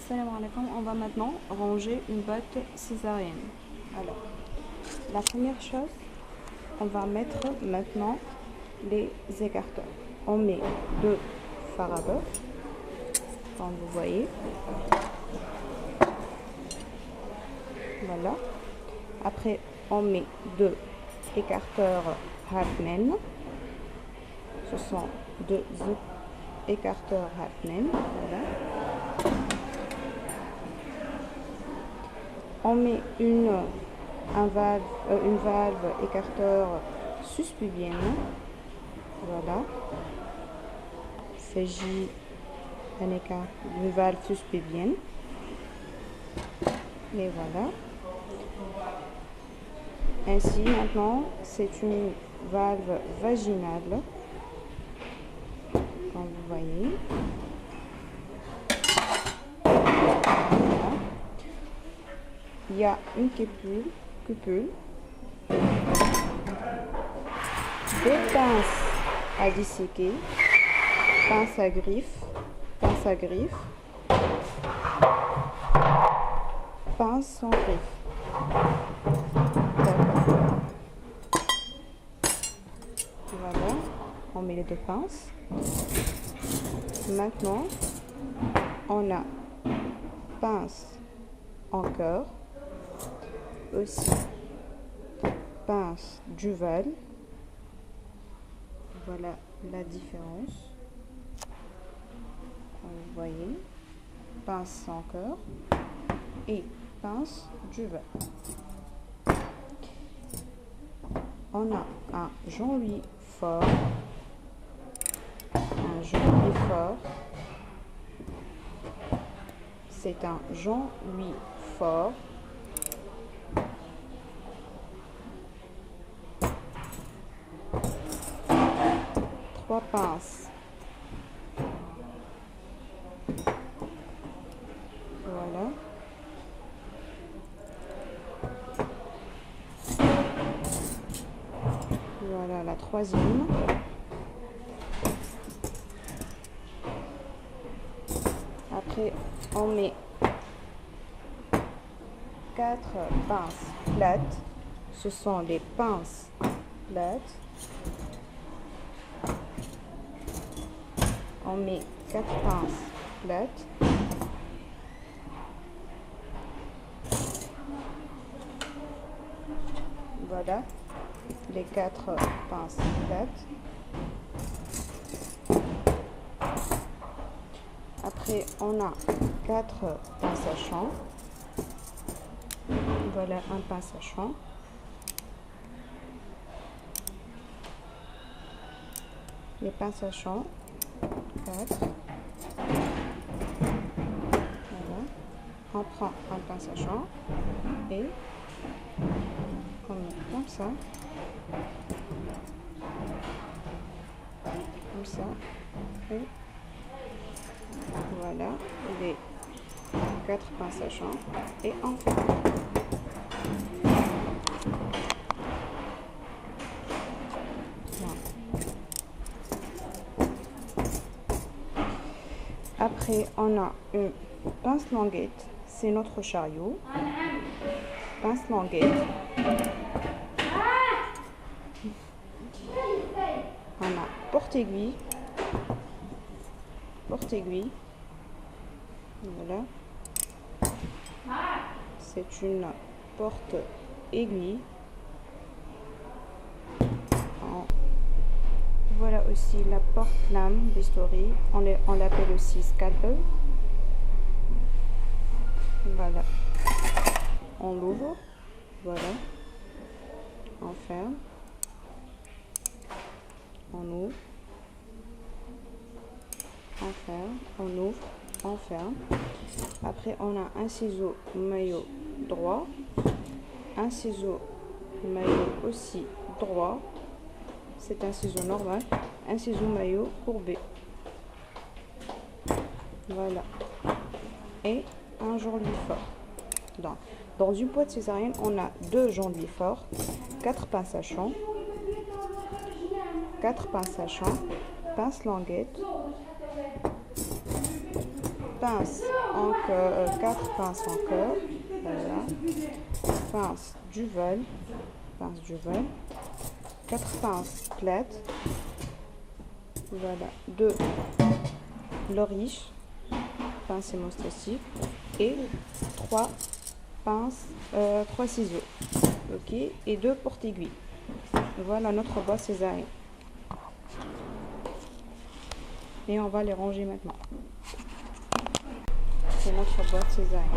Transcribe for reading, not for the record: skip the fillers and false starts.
Salam alaikum. On va maintenant ranger une boîte césarienne. Alors, la première chose, on va mettre maintenant les écarteurs. On met deux fards à bœuf, comme vous voyez. Voilà. Après, on met deux écarteurs Hartmann. Ce sont deux écarteurs Hartmann. Voilà. On met une valve écarteur suspubienne. Voilà. Il s'agit d'une valve suspubienne. Et voilà. Ainsi, maintenant, c'est une valve vaginale. Comme vous voyez. Voilà. Il y a une cupule, des pinces à disséquer, pince à griffe, pince sans griffe. Voilà, on met les deux pinces. Maintenant, on a pince en cœur, aussi pince duval. Voilà la différence. Comme vous voyez, pince sans cœur et pince duval. On a un Jean-Louis fort, c'est un Jean-Louis fort. Trois pinces. Voilà. Voilà la troisième. Après, on met 4 pinces plates. Ce sont les pinces plates. On met 4 pinces plates. Voilà les 4 pinces plates. Après, on a 4 pinces à champ. Voilà un pince à champ. Les pinces à champ, 4. Voilà. On prend un pince à champ et on met comme ça. Comme ça. Et voilà les 4 pinces à champ et on ferme. Après, on a une pince languette, c'est notre chariot. Pince languette. On a porte-aiguille. Porte-aiguille. Voilà. C'est une porte-aiguille. Voilà aussi la porte-lame bistouri. On l'appelle aussi scalpel. Voilà. On l'ouvre. Voilà. On ferme. On ouvre. On ferme. On ouvre. On ferme. Après, on a un ciseau maillot droit. Un ciseau maillot aussi droit. C'est un ciseau normal, un ciseau maillot courbé. Voilà. Et un Jean-Louis fort. Donc, dans une boîte césarienne, on a 2 Jean-Louis forts, 4 pinces à champ, 4 pinces à champ, pince languette, pince en cœur, 4 pinces en cœur, voilà, pince du vol, 4 pinces plates, voilà, 2 loriches, pince hémostatique et 3 pinces, 3 ciseaux, ok, et 2 porte-aiguilles. Voilà notre boîte césarienne. Et on va les ranger maintenant. C'est notre boîte césarienne.